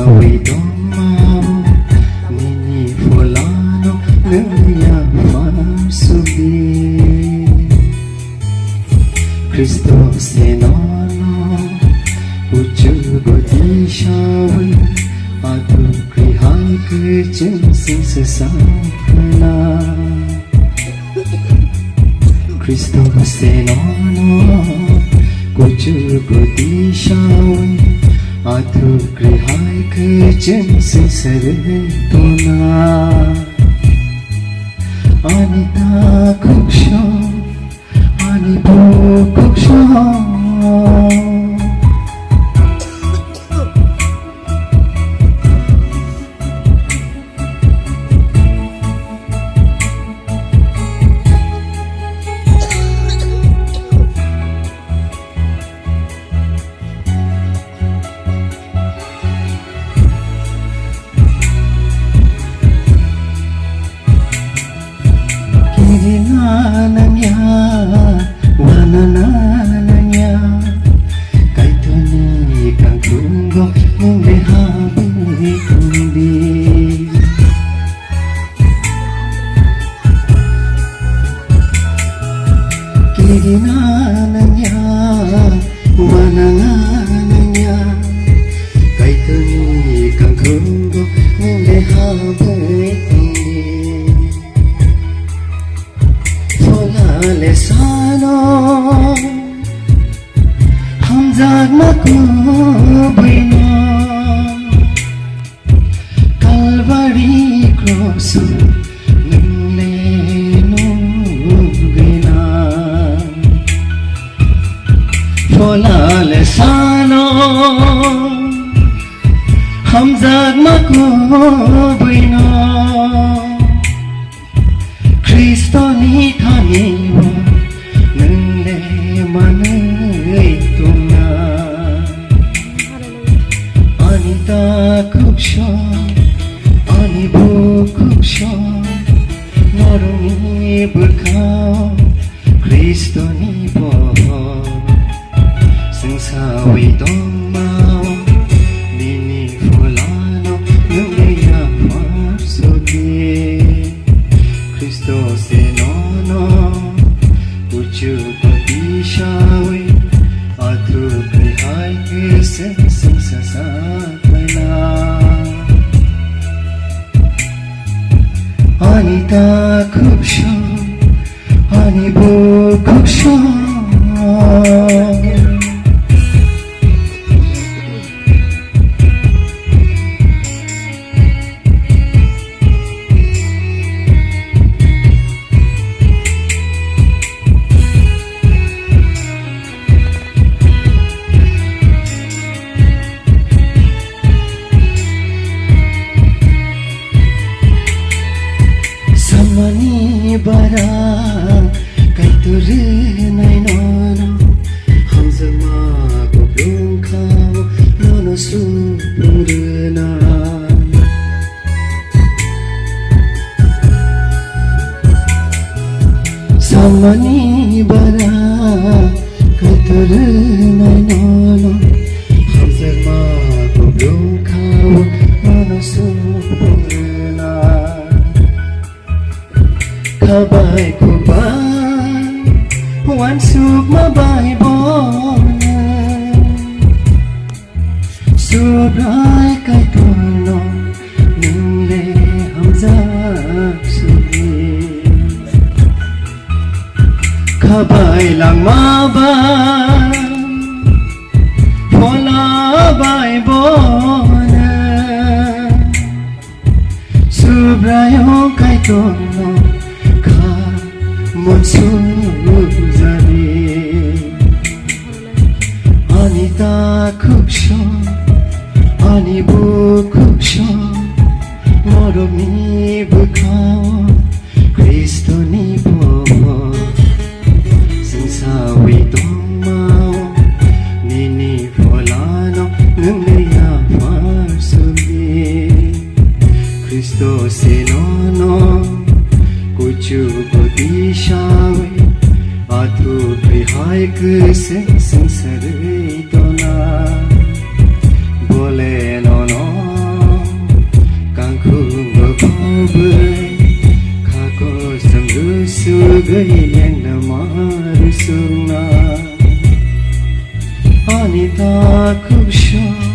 Sawidoma nini fulano naya farsubi Kristo senono ucu godishawi adu krihai kecen sing sesakna Kristo senono ucu godishawi adu krihai kecen sing seretona Anita kuksho ani bu kuksho Nananya, wanananya, kaitoni kang tunggo mengrehabi kundi. Kiri nananya, wanananya, kaitoni kang tunggo mengrehabi kundi. Lesano hamzat makubino Calvary cross nuleno gina Fola lesano hamzat makubino Kristo ni thaniwo nende manai tunga Anita kuksho anibu kuksho noruni berkau Kristo ni boh sengsawi domau nini fulano nungia farsugi Kristo senono ucu godishawi adu krihai kesen sing sesakna Anita kuksho anibu kuksho Mani bara kaituri nai nono hamzama ko blungkau nono supurna Samani bara kaituri nai nono hamzama ko blungkau nono supurna Kabai kubai wan suk mabai bona Subrai kai tono ninde hamzak sugi Kabai lang mabai Pola bai bona Subrai kai tono Monsuzari Anita kuksho Anibu kuksho Moromi bukao Kristo ni boh Sengsawi domao Nini folano Nungaya farsubi Kristo senono Kucu godishawi adu krihai kesen sing seretona Bole no no yang na marusuna Anita kubsha